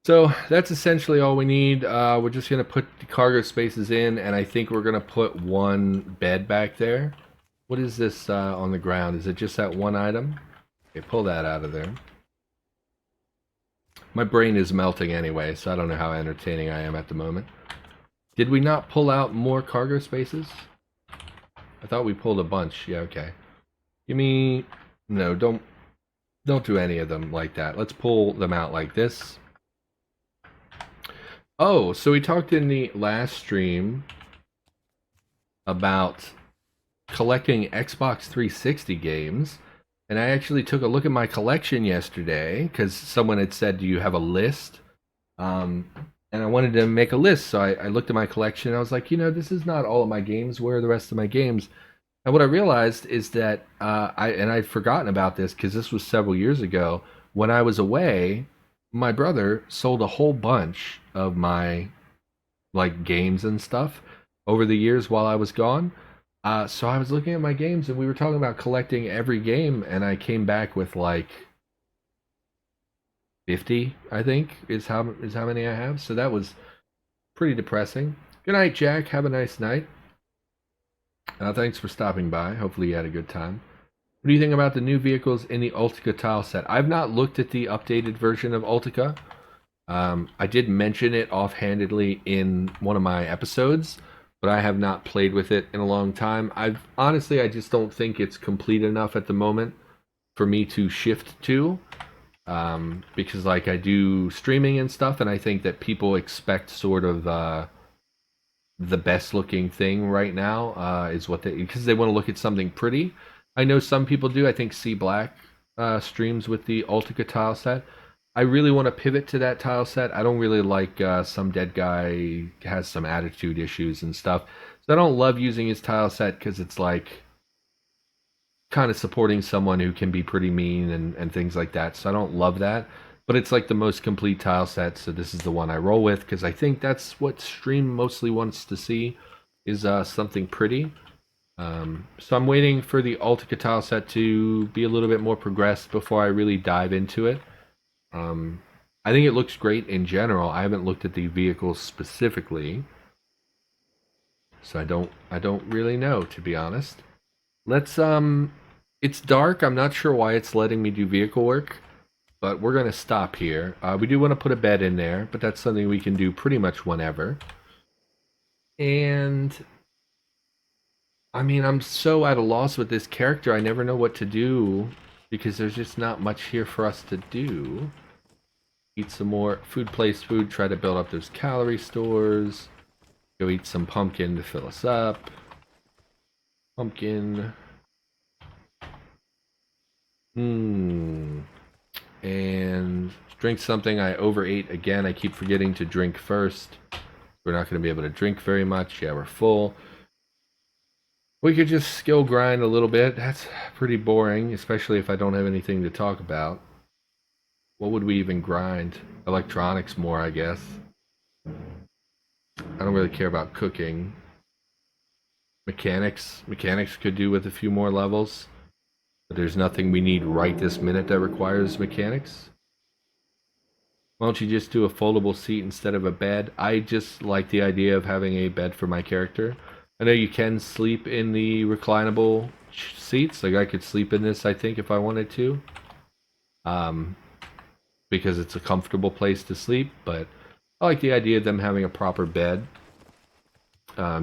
So that's essentially all we need. We're just gonna put the cargo spaces in, and I think we're gonna put one bed back there. What is this on the ground? Is it just that one item? Okay, pull that out of there. My brain is melting anyway, so I don't know how entertaining I am at the moment. Did we not pull out more cargo spaces? I thought we pulled a bunch. Yeah, okay. Give me... No, don't do any of them like that. Let's pull them out like this. Oh, so we talked in the last stream about collecting Xbox 360 games, and I actually took a look at my collection yesterday because someone had said, "Do you have a list?" And I wanted to make a list, so I looked at my collection and I was like, this is not all of my games. Where are the rest of my games? And what I realized is that I'd forgotten about this because this was several years ago. When I was away, my brother sold a whole bunch of my like games and stuff over the years while I was gone. So I was looking at my games and we were talking about collecting every game, and I came back with like 50, I think, is how many I have. So that was pretty depressing. Good night, Jack. Have a nice night. Thanks for stopping by. Hopefully you had a good time. What do you think about the new vehicles in the Ultica tile set? I've not looked at the updated version of Ultica. I did mention it offhandedly in one of my episodes, but I have not played with it in a long time. I just don't think it's complete enough at the moment for me to shift to, because like I do streaming and stuff, and I think that people expect sort of the best looking thing right now is what they, because they want to look at something pretty. I know some people do. I think C Black streams with the Ultica tile set. I really want to pivot to that tile set. I don't really like some dead guy has some attitude issues and stuff. So I don't love using his tile set because it's like kind of supporting someone who can be pretty mean and things like that. So I don't love that. But it's like the most complete tile set, so this is the one I roll with because I think that's what stream mostly wants to see is something pretty. So I'm waiting for the Ultica tile set to be a little bit more progressed before I really dive into it. I think it looks great in general. I haven't looked at the vehicles specifically, so I don't really know, to be honest. Let's it's dark. I'm not sure why it's letting me do vehicle work, but we're gonna stop here. We do want to put a bed in there, but that's something we can do pretty much whenever. And I mean, I'm so at a loss with this character. I never know what to do because there's just not much here for us to do. Eat some more food place food, try to build up those calorie stores. Go eat some pumpkin to fill us up. Pumpkin. And drink something. I overate again. I keep forgetting to drink first. We're not going to be able to drink very much. Yeah, we're full. We could just skill grind a little bit. That's pretty boring, especially if I don't have anything to talk about. What would we even grind? Electronics more, I guess. I don't really care about cooking. Mechanics. Mechanics could do with a few more levels. But there's nothing we need right this minute that requires mechanics. Why don't you just do a foldable seat instead of a bed? I just like the idea of having a bed for my character. I know you can sleep in the reclinable seats. Like I could sleep in this, I think, if I wanted to. Because it's a comfortable place to sleep. But I like the idea of them having a proper bed.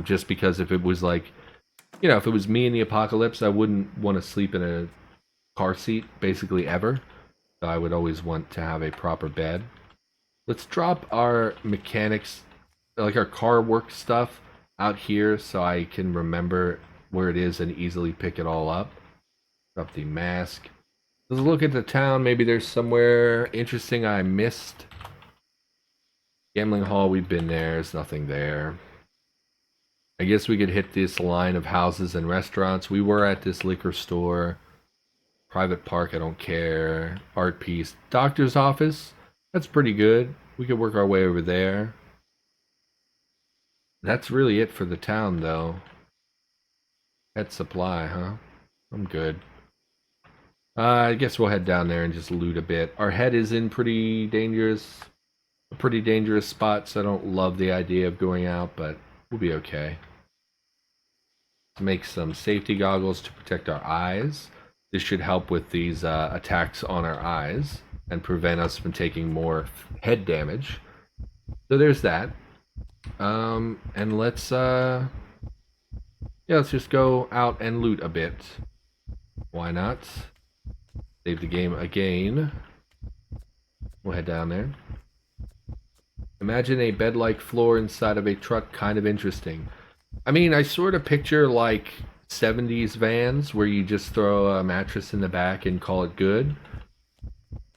Just because if it was like, if it was me in the apocalypse, I wouldn't want to sleep in a car seat basically ever. So I would always want to have a proper bed. Let's drop our mechanics, like our car work stuff, out here so I can remember where it is and easily pick it all up. Drop the mask. Let's look at the town. Maybe there's somewhere interesting I missed. Gambling hall, we've been there. There's nothing there. I guess we could hit this line of houses and restaurants. We were at this liquor store. Private park, I don't care. Art piece. Doctor's office. That's pretty good. We could work our way over there. That's really it for the town, though. Pet supply, huh? I'm good. I guess we'll head down there and just loot a bit. Our head is in pretty dangerous a pretty dangerous spot, so I don't love the idea of going out, but we'll be okay. To make some safety goggles to protect our eyes. This should help with these attacks on our eyes and prevent us from taking more head damage. So there's that. And let's let's just go out and loot a bit. Why not? Save the game again. We'll head down there. Imagine a bed-like floor inside of a truck. Kind of interesting. I mean, I sort of picture like 70s vans where you just throw a mattress in the back and call it good.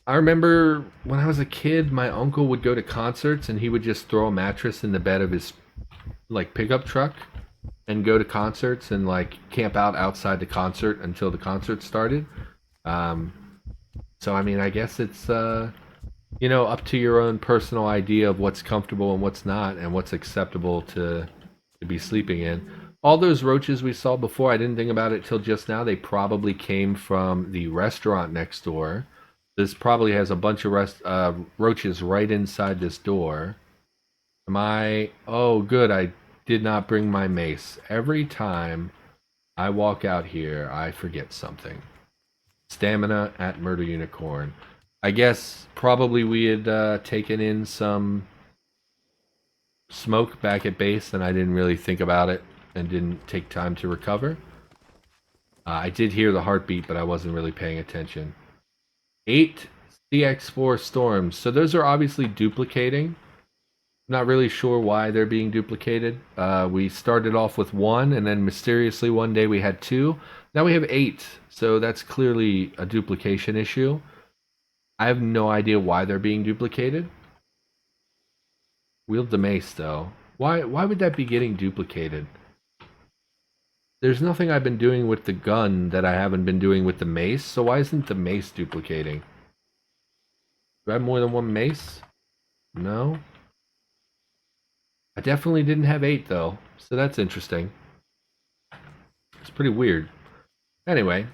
I remember when I was a kid, my uncle would go to concerts and he would just throw a mattress in the bed of his like pickup truck and go to concerts and like camp out outside the concert until the concert started. So I mean, I guess it's up to your own personal idea of what's comfortable and what's not, and what's acceptable to be sleeping in. All those roaches we saw before, I didn't think about it till just now. They probably came from the restaurant next door. This probably has a bunch of roaches right inside this door. Am I... Oh, good. I did not bring my mace. Every time I walk out here, I forget something. Stamina at Murder Unicorn. I guess probably we had taken in some smoke back at base and I didn't really think about it and didn't take time to recover. I did hear the heartbeat, but I wasn't really paying attention. 8 CX4 storms. So those are obviously duplicating. Not really sure why they're being duplicated. We started off with 1, and then mysteriously one day we had 2. Now we have 8. So that's clearly a duplication issue. I have no idea why they're being duplicated. Wield the mace, though. Why would that be getting duplicated? There's nothing I've been doing with the gun that I haven't been doing with the mace, so why isn't the mace duplicating? Do I have more than one mace? No. I definitely didn't have 8, though, so that's interesting. It's pretty weird. Anyway,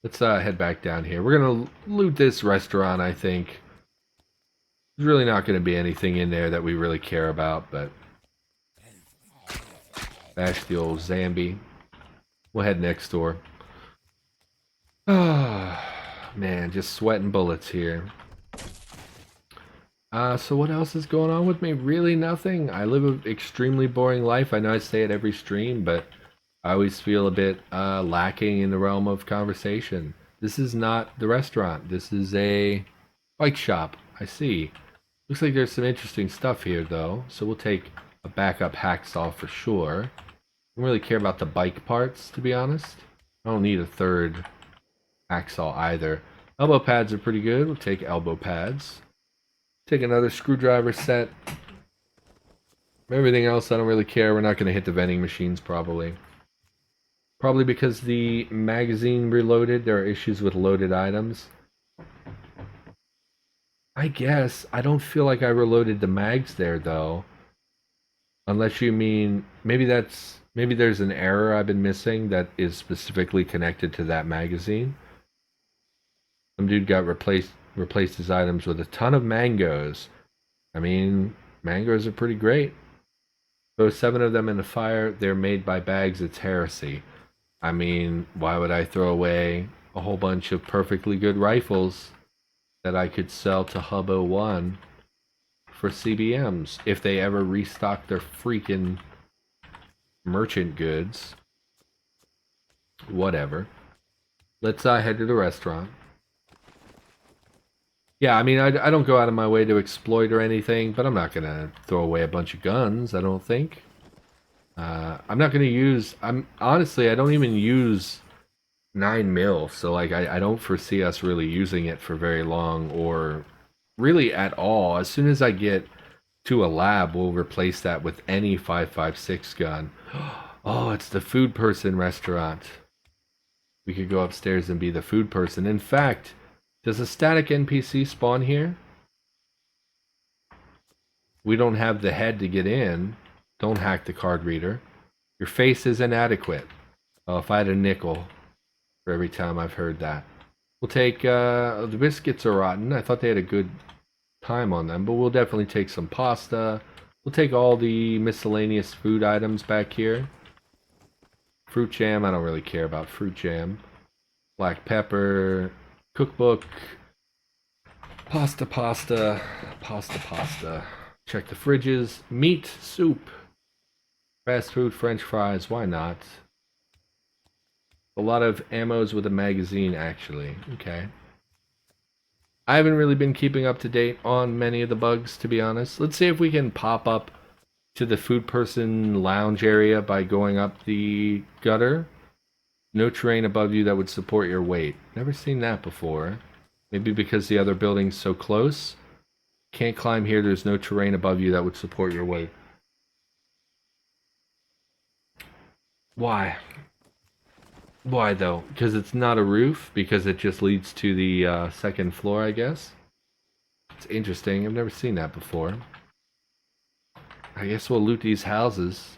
let's head back down here. We're going to loot this restaurant, I think. There's really not going to be anything in there that we really care about, but... Bash the old Zambi. We'll head next door. Ah, man, just sweating bullets here. So what else is going on with me? Really nothing. I live an extremely boring life. I know I say it every stream, but I always feel a bit lacking in the realm of conversation. This is not the restaurant. This is a bike shop. I see. Looks like there's some interesting stuff here, though. So we'll take a backup hacksaw for sure. I don't really care about the bike parts, to be honest. I don't need a third hacksaw either. Elbow pads are pretty good. We'll take elbow pads. Take another screwdriver set. Everything else, I don't really care. We're not going to hit the vending machines, probably. Probably because the magazine reloaded. There are issues with loaded items. I guess. I don't feel like I reloaded the mags there, though. Unless you mean... Maybe there's an error I've been missing that is specifically connected to that magazine. Some dude got replaced his items with a ton of mangoes. I mean, mangoes are pretty great. Throw 7 of them in the fire. They're made by bags. It's heresy. I mean, why would I throw away a whole bunch of perfectly good rifles that I could sell to Hub 01 for CBMs if they ever restock their freaking merchant goods? Whatever. Let's head to the restaurant. Yeah, I mean, I don't go out of my way to exploit or anything, but I'm not going to throw away a bunch of guns, I don't think. I'm not going to use... honestly, I don't even use 9mm, so like I don't foresee us really using it for very long, or really at all. As soon as I get to a lab, we'll replace that with any 5.56 gun. Oh, it's the food person restaurant. We could go upstairs and be the food person. In fact... Does a static NPC spawn here? We don't have the head to get in. Don't hack the card reader. Your face is inadequate. Oh, if I had a nickel for every time I've heard that. We'll take, the biscuits are rotten. I thought they had a good time on them, but we'll definitely take some pasta. We'll take all the miscellaneous food items back here. Fruit jam, I don't really care about fruit jam. Black pepper, cookbook, pasta. Check the fridges. Meat, soup, fast food, french fries, why not? A lot of ammos with a magazine, actually. Okay. I haven't really been keeping up to date on many of the bugs, to be honest. Let's see if we can pop up to the food person lounge area by going up the gutter. No terrain above you that would support your weight. Never seen that before. Maybe because the other building's so close. Can't climb here, there's no terrain above you that would support your weight. Why? Why though? Because it's not a roof? Because it just leads to the second floor, I guess? It's interesting, I've never seen that before. I guess we'll loot these houses.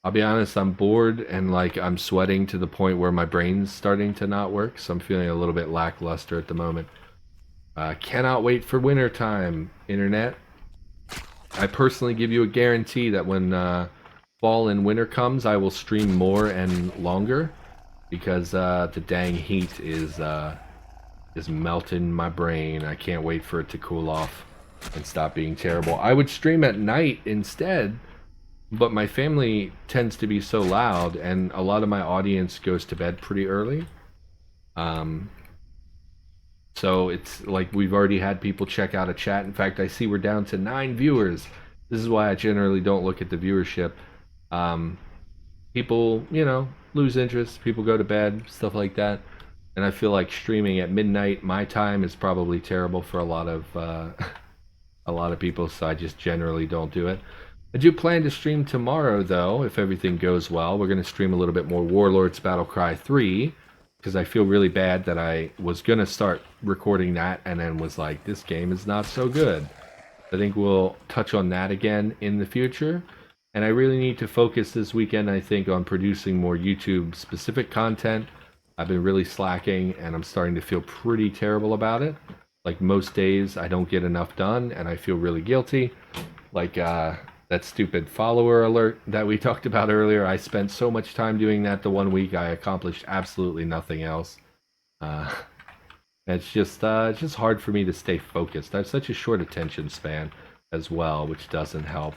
I'll be honest, I'm bored and like I'm sweating to the point where my brain's starting to not work, so I'm feeling a little bit lackluster at the moment. Cannot wait for winter time, internet. I personally give you a guarantee that when fall and winter comes, I will stream more and longer because the dang heat is melting my brain. I can't wait for it to cool off and stop being terrible. I would stream at night instead, but my family tends to be so loud and a lot of my audience goes to bed pretty early. So it's like we've already had people check out a chat. In fact, I see we're down to 9 viewers. This is why I generally don't look at the viewership. People, you know, lose interest. People go to bed, stuff like that. And I feel like streaming at midnight, my time, is probably terrible for a lot of people. So I just generally don't do it. I do plan to stream tomorrow, though, if everything goes well. We're going to stream a little bit more Warlords Battlecry 3. Because I feel really bad that I was going to start recording that and then was like, this game is not so good. I think we'll touch on that again in the future. And I really need to focus this weekend, I think, on producing more YouTube-specific content. I've been really slacking, and I'm starting to feel pretty terrible about it. Like, most days, I don't get enough done, and I feel really guilty. Like, that stupid follower alert that we talked about earlier. I spent so much time doing that the 1 week. I accomplished absolutely nothing else. It's just hard for me to stay focused. I have such a short attention span as well, which doesn't help.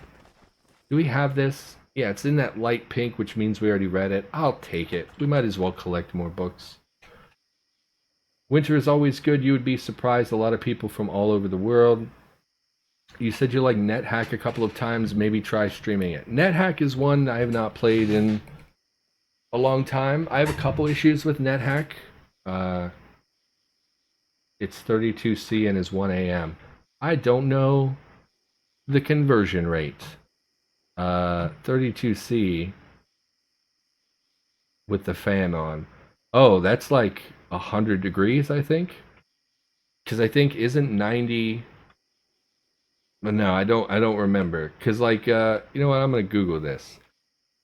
Do we have this? Yeah, it's in that light pink, which means we already read it. I'll take it. We might as well collect more books. Winter is always good. You would be surprised. A lot of people from all over the world. You said you like NetHack a couple of times. Maybe try streaming it. NetHack is one I have not played in a long time. I have a couple issues with NetHack. It's 32C and is 1 a.m. I don't know the conversion rate. 32C with the fan on. Oh, that's like 100 degrees, I think. Because I think isn't 90... But no, I don't remember. Because, like, you know what? I'm going to Google this.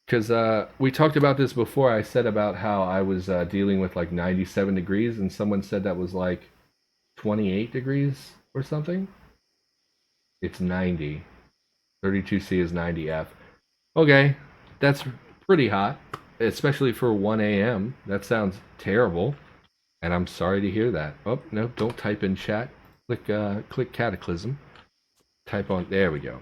Because we talked about this before. I said about how I was dealing with, like, 97 degrees. And someone said that was, like, 28 degrees or something. It's 90. 32C is 90F. Okay, that's pretty hot. Especially for 1 a.m. That sounds terrible. And I'm sorry to hear that. Oh, no, don't type in chat. Click Cataclysm. Type on, there we go.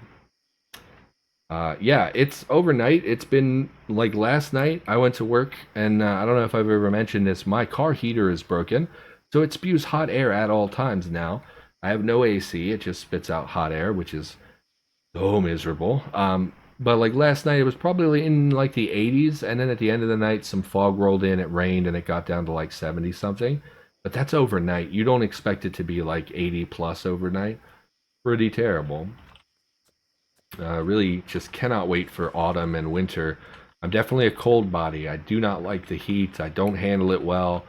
Yeah, it's overnight. It's been like last night I went to work and I don't know if I've ever mentioned this, my car heater is broken, so it spews hot air at all times now. I have no AC, it just spits out hot air, which is so miserable. But like last night it was probably in like the 80s, and then at the end of the night some fog rolled in, it rained, and it got down to like 70 something. But that's overnight. You don't expect it to be like 80 plus overnight. Pretty terrible. Really just cannot wait for autumn and winter. I'm definitely a cold body. I do not like the heat. I don't handle it well.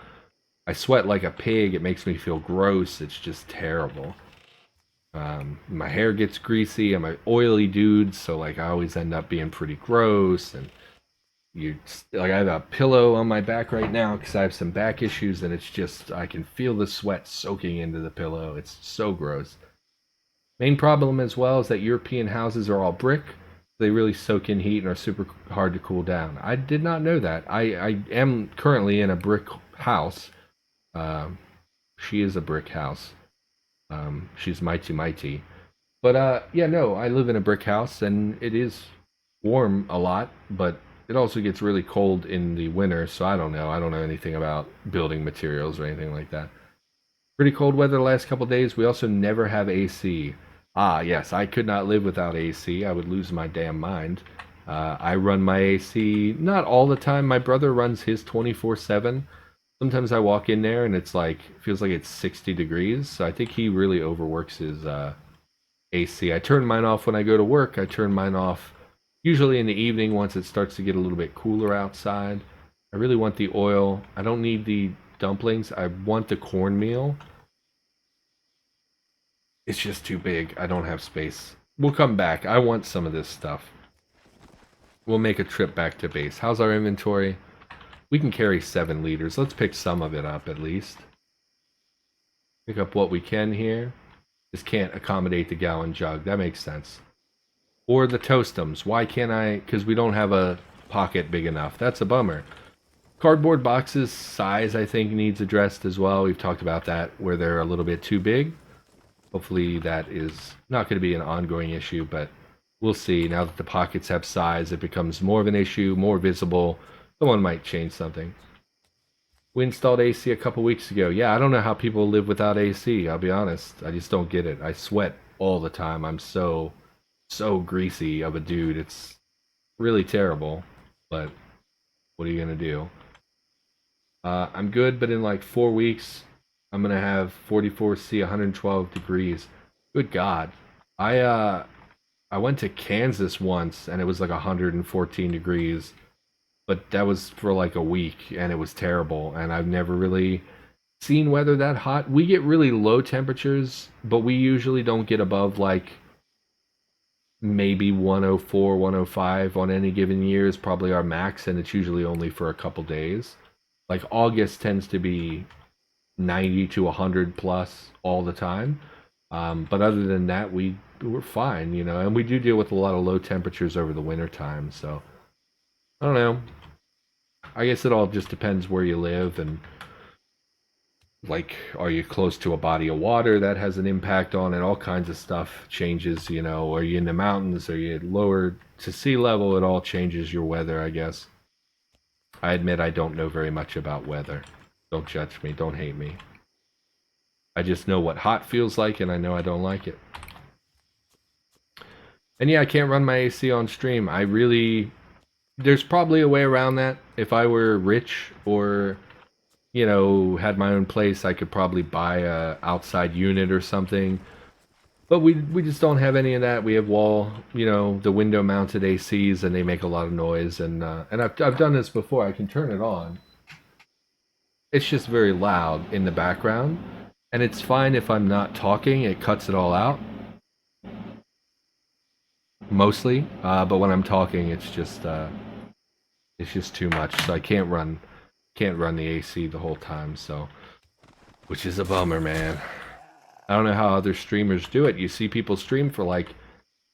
I sweat like a pig. It makes me feel gross. It's just terrible. My hair gets greasy. I'm an oily dude, so like I always end up being pretty gross. And like I have a pillow on my back right now because I have some back issues, and it's just I can feel the sweat soaking into the pillow. It's so gross. Main problem as well is that European houses are all brick. They really soak in heat and are super hard to cool down. I did not know that. I am currently in a brick house. Um, she is a brick house. She's mighty mighty. But yeah, no, I live in a brick house and it is warm a lot, but it also gets really cold in the winter, so I don't know. I don't know anything about building materials or anything like that. Pretty cold weather the last couple days. We also never have AC. Ah, yes, I could not live without AC. I would lose my damn mind. I run my AC not all the time. My brother runs his 24/7. Sometimes I walk in there and it's like feels like it's 60 degrees. So I think he really overworks his AC. I turn mine off when I go to work. I turn mine off usually in the evening once it starts to get a little bit cooler outside. I really want the oil. I don't need the dumplings. I want the cornmeal. It's just too big. I don't have space. We'll come back. I want some of this stuff. We'll make a trip back to base. How's our inventory? We can carry 7 liters. Let's pick some of it up at least. Pick up what we can here. Just can't accommodate the gallon jug. That makes sense. Or the toastums. Why can't I? Because we don't have a pocket big enough. That's a bummer. Cardboard boxes size, I think, needs addressed as well. We've talked about that, where they're a little bit too big. Hopefully that is not going to be an ongoing issue, but we'll see. Now that the pockets have size, it becomes more of an issue, more visible. Someone might change something. We installed AC a couple weeks ago. Yeah, I don't know how people live without AC, I'll be honest. I just don't get it. I sweat all the time. I'm so greasy of a dude. It's really terrible, but what are you going to do? I'm good, but in like 4 weeks, I'm gonna have 44°C, 112 degrees. Good God. I went to Kansas once and it was like 114 degrees, but that was for like a week and it was terrible. And I've never really seen weather that hot. We get really low temperatures, but we usually don't get above like maybe 104, 105 on any given year is probably our max, and it's usually only for a couple days. Like August tends to be 90 to 100 plus all the time. But other than that, we're fine, you know, and we do deal with a lot of low temperatures over the winter time. So I don't know. I guess it all just depends where you live, and like, are you close to a body of water that has an impact on it? All kinds of stuff changes, you know. Are you in the mountains? Are you lower to sea level? It all changes your weather, I guess. I admit I don't know very much about weather. Don't judge me. Don't hate me. I just know what hot feels like, and I know I don't like it. And yeah, I can't run my AC on stream. There's probably a way around that. If I were rich or, you know, had my own place, I could probably buy a outside unit or something. But we just don't have any of that. We have the window mounted ACs, and they make a lot of noise. And I've done this before. I can turn it on. It's just very loud in the background, and it's fine if I'm not talking. It cuts it all out mostly. But when I'm talking, it's just too much. So I can't run the AC the whole time. So, which is a bummer, man. I don't know how other streamers do it. You see people stream for like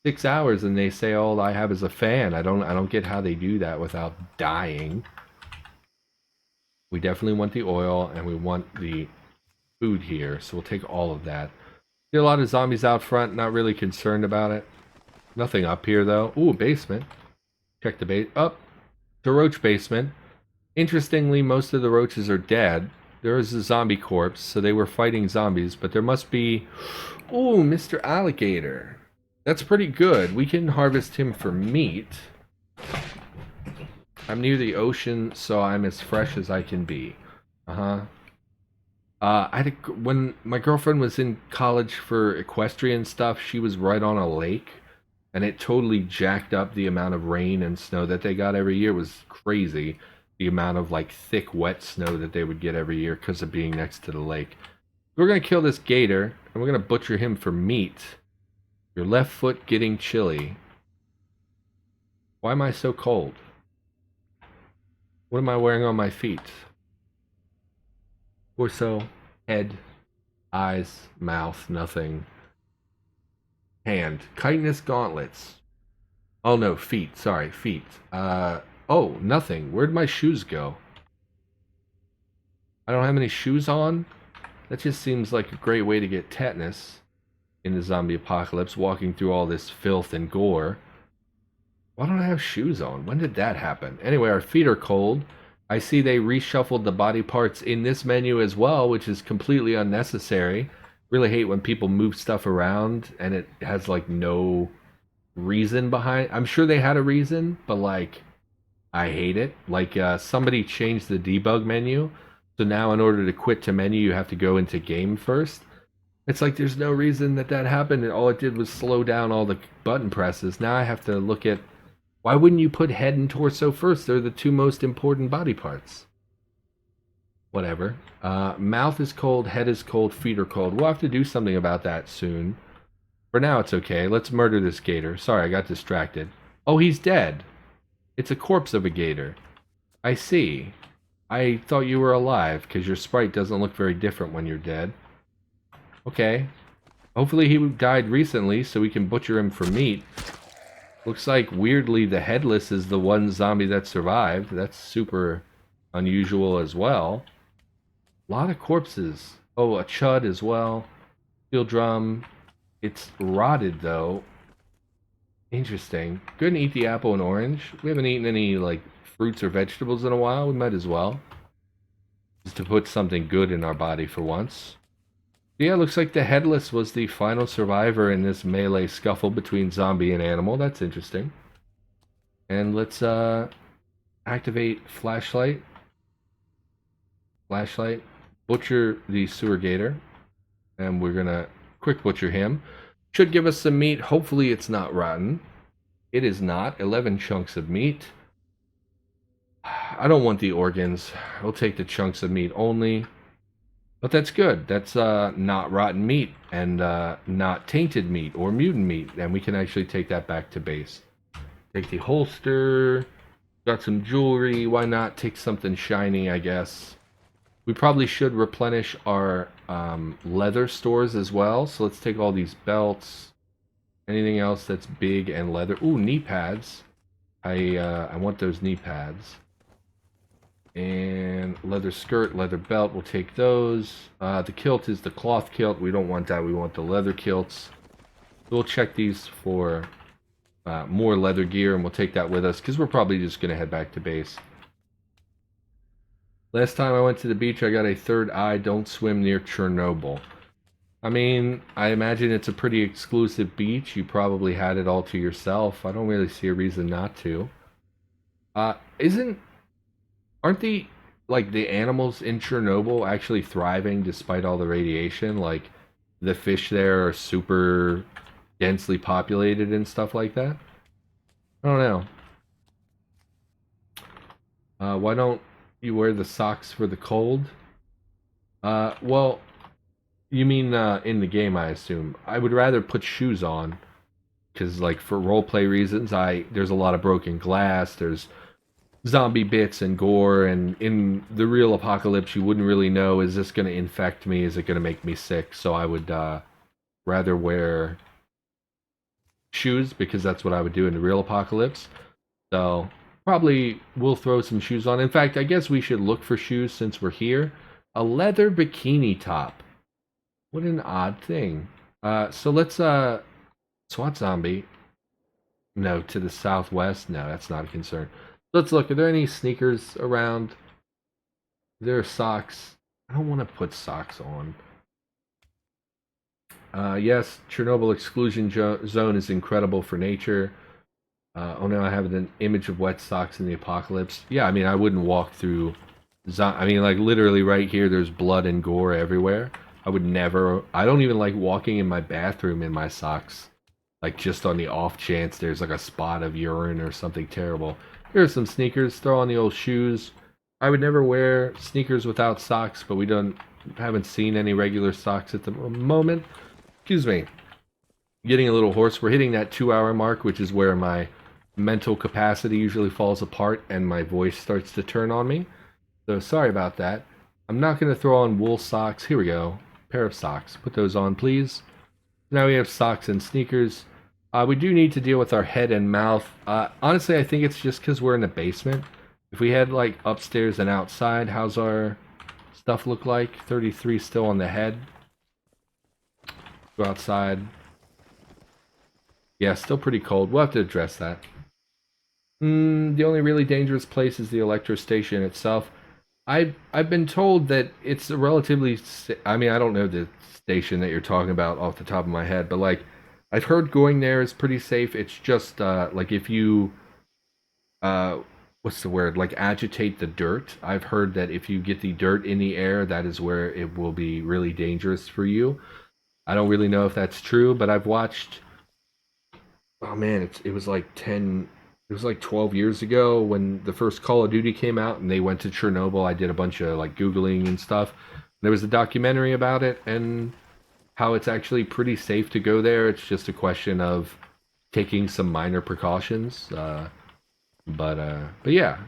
6 hours and they say all I have is a fan. I don't get how they do that without dying. We definitely want the oil and we want the food here, so we'll take all of that. See a lot of zombies out front, not really concerned about it. Nothing up here though. Ooh, basement. Check the base. Up. The roach basement. Interestingly, most of the roaches are dead. There is a zombie corpse, so they were fighting zombies, but there must be... Ooh, Mr. Alligator. That's pretty good. We can harvest him for meat. I'm near the ocean, so I'm as fresh as I can be. When my girlfriend was in college for equestrian stuff, she was right on a lake, and it totally jacked up the amount of rain and snow that they got every year. It was crazy. The amount of like thick, wet snow that they would get every year because of being next to the lake. We're gonna kill this gator, and we're gonna butcher him for meat. Your left foot getting chilly. Why am I so cold? What am I wearing on my feet? Torso, head, eyes, mouth, nothing. Hand. Chitinous gauntlets. Oh no, feet. Sorry, feet. Oh, nothing. Where'd my shoes go? I don't have any shoes on? That just seems like a great way to get tetanus in the zombie apocalypse, walking through all this filth and gore. Why don't I have shoes on? When did that happen? Anyway, our feet are cold. I see they reshuffled the body parts in this menu as well, which is completely unnecessary. Really hate when people move stuff around and it has like no reason behind. I'm sure they had a reason, but like I hate it. Like somebody changed the debug menu, so now in order to quit to menu, you have to go into game first. It's like there's no reason that that happened, and all it did was slow down all the button presses. Now I have to look at why wouldn't you put head and torso first? They're the two most important body parts. Whatever. Mouth is cold, head is cold, feet are cold. We'll have to do something about that soon. For now, it's okay. Let's murder this gator. Sorry, I got distracted. Oh, he's dead. It's a corpse of a gator. I see. I thought you were alive, because your sprite doesn't look very different when you're dead. Okay. Hopefully he died recently, so we can butcher him for meat. Looks like, weirdly, the headless is the one zombie that survived. That's super unusual as well. A lot of corpses. Oh, a chud as well. Steel drum. It's rotted, though. Interesting. Go ahead and eat the apple and orange. We haven't eaten any, like, fruits or vegetables in a while. We might as well. Just to put something good in our body for once. Yeah, it looks like the headless was the final survivor in this melee scuffle between zombie and animal. That's interesting. And let's activate flashlight. Flashlight. Butcher the sewer gator. And we're going to quick butcher him. Should give us some meat. Hopefully it's not rotten. It is not. 11 chunks of meat. I don't want the organs. I'll take the chunks of meat only. But that's good. That's not rotten meat and not tainted meat or mutant meat. And we can actually take that back to base. Take the holster. Got some jewelry. Why not take something shiny, I guess. We probably should replenish our leather stores as well. So let's take all these belts. Anything else that's big and leather. Ooh, knee pads. I want those knee pads. And leather skirt, leather belt, we'll take those. The kilt is the cloth kilt. We don't want that. We want the leather kilts. We'll check these for more leather gear, and we'll take that with us, because we're probably just going to head back to base. Last time I went to the beach, I got a third eye. Don't swim near Chernobyl. I mean, I imagine it's a pretty exclusive beach. You probably had it all to yourself. I don't really see a reason not to. Aren't the animals in Chernobyl actually thriving despite all the radiation? Like, the fish there are super densely populated and stuff like that? I don't know. Why don't you wear the socks for the cold? Well, you mean in the game, I assume. I would rather put shoes on, because, like, for roleplay reasons, there's a lot of broken glass, there's zombie bits and gore, and in the real apocalypse you wouldn't really know, is this going to infect me, is it going to make me sick? So I would rather wear shoes, because that's what I would do in the real apocalypse. So probably we'll throw some shoes on. In fact, I guess we should look for shoes since we're here. A leather bikini top. What an odd thing. So let's SWAT zombie. No, to the southwest. No, that's not a concern. Let's look. Are there any sneakers around? There are socks. I don't want to put socks on. Yes, Chernobyl exclusion zone is incredible for nature. Oh no, I have an image of wet socks in the apocalypse. Yeah, I mean, I wouldn't walk through... I mean, like, literally right here, there's blood and gore everywhere. I would never... I don't even like walking in my bathroom in my socks. Like, just on the off chance there's, like, a spot of urine or something terrible. Here's some sneakers. Throw on the old shoes. I would never wear sneakers without socks, but we haven't seen any regular socks at the moment. Excuse me. Getting a little hoarse. We're hitting that 2-hour mark, which is where my mental capacity usually falls apart and my voice starts to turn on me. So sorry about that. I'm not going to throw on wool socks. Here we go. Pair of socks. Put those on, please. Now we have socks and sneakers. We do need to deal with our head and mouth. Honestly, I think it's just because we're in the basement. If we had like upstairs and outside, how's our stuff look like? 33 still on the head. Go outside. Yeah, still pretty cold. We'll have to address that. The only really dangerous place is the electro station itself. I've been told that it's a relatively. I mean, I don't know the station that you're talking about off the top of my head, but like, I've heard going there is pretty safe. It's just like if you uh, what's the word? Like agitate the dirt. I've heard that if you get the dirt in the air, that is where it will be really dangerous for you. I don't really know if that's true, but I've watched. Oh man, it was like 10. It was like 12 years ago when the first Call of Duty came out and they went to Chernobyl. I did a bunch of like Googling and stuff. There was a documentary about it and how it's actually pretty safe to go there. It's just a question of taking some minor precautions. But yeah,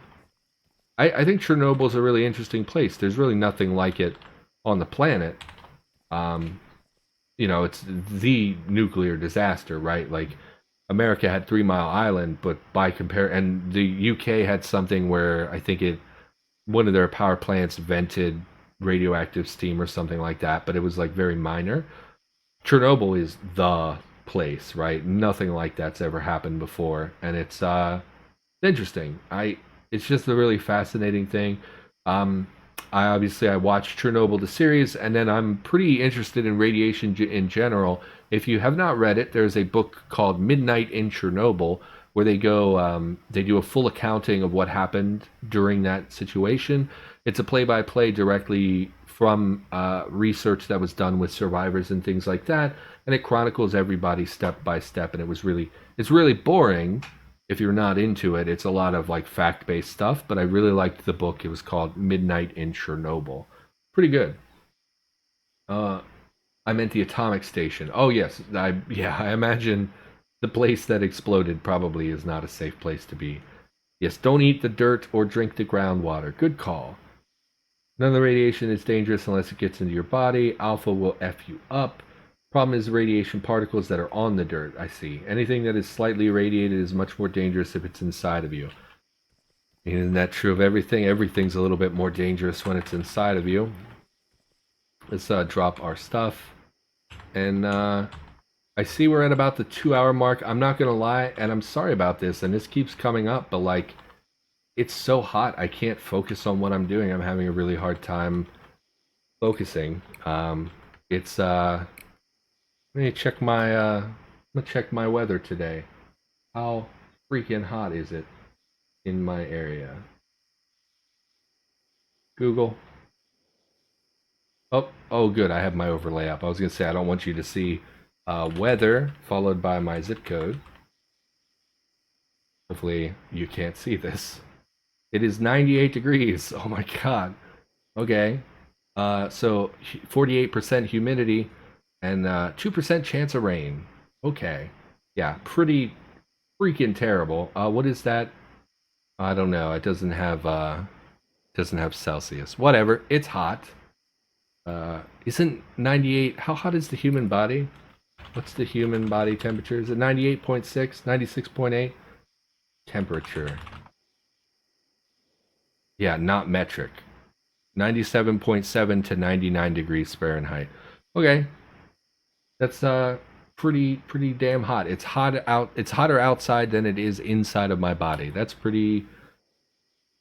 I think Chernobyl's a really interesting place. There's really nothing like it on the planet. Um, it's the nuclear disaster, right? Like America had 3 Mile Island, but by compare, and the UK had something where I think one of their power plants vented radioactive steam or something like that, but it was like very minor. Chernobyl is the place, right? Nothing like that's ever happened before, and it's interesting. It's just a really fascinating thing. Um, I watched Chernobyl the series, and then I'm pretty interested in radiation in general. If you have not read it, there's a book called Midnight in Chernobyl where they do a full accounting of what happened during that situation. It's a play-by-play directly from research that was done with survivors and things like that, and it chronicles everybody step by step. And it's really boring if you're not into it. It's a lot of like fact-based stuff, but I really liked the book. It was called Midnight in Chernobyl. Pretty good. Uh, I meant the atomic station. Oh yes, I imagine the place that exploded probably is not a safe place to be. Yes, don't eat the dirt or drink the groundwater. Good call. None of the radiation is dangerous unless it gets into your body. Alpha will F you up. Problem is the radiation particles that are on the dirt. I see. Anything that is slightly irradiated is much more dangerous if it's inside of you. Isn't that true of everything? Everything's a little bit more dangerous when it's inside of you. Let's drop our stuff. And I see we're at about the 2 hour mark. I'm not going to lie, and I'm sorry about this, and this keeps coming up, but like, it's so hot. I can't focus on what I'm doing. I'm having a really hard time focusing. It's Let me check my weather today. How freaking hot is it in my area? Google. Oh, good. I have my overlay up. I was gonna say I don't want you to see weather followed by my zip code. Hopefully you can't see this. It is 98 degrees. Oh my god. Okay. So 48% humidity and 2% chance of rain. Okay. Yeah, pretty freaking terrible. What is that? I don't know. It doesn't have Celsius. Whatever. It's hot. Isn't 98? How hot is the human body? What's the human body temperature? Is it 98.6, 96.8? Temperature. Yeah, not metric. 97.7 to 99 degrees Fahrenheit. Okay. That's pretty damn hot. It's hotter outside than it is inside of my body. That's pretty.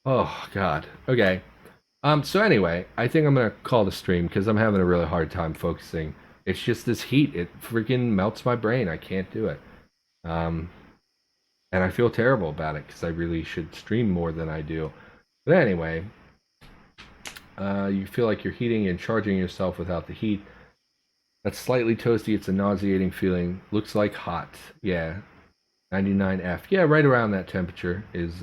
Oh god. Okay. So anyway, I think I'm gonna call the stream because I'm having a really hard time focusing. It's just this heat. It freaking melts my brain. I can't do it. Um and I feel terrible about it because I really should stream more than I do. But anyway, you feel like you're heating and charging yourself without the heat. That's slightly toasty. It's a nauseating feeling. Looks like hot. Yeah. 99F. Yeah, right around that temperature is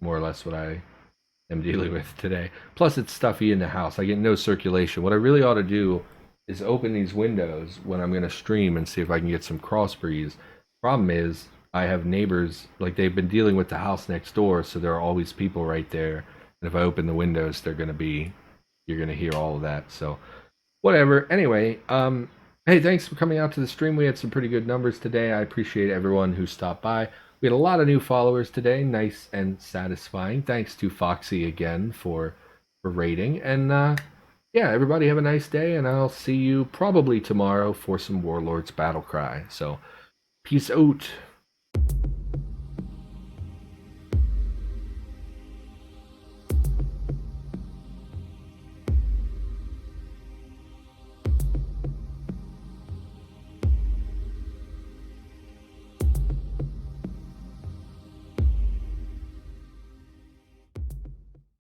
more or less what I am dealing with today. Plus, it's stuffy in the house. I get no circulation. What I really ought to do is open these windows when I'm going to stream and see if I can get some cross breeze. Problem is, I have neighbors, like they've been dealing with the house next door, so there are always people right there. And if I open the windows, you're going to hear all of that. So, whatever. Anyway, Hey, thanks for coming out to the stream. We had some pretty good numbers today. I appreciate everyone who stopped by. We had a lot of new followers today. Nice and satisfying. Thanks to Foxy again for rating. And yeah, everybody have a nice day, and I'll see you probably tomorrow for some Warlords Battle Cry. So, peace out.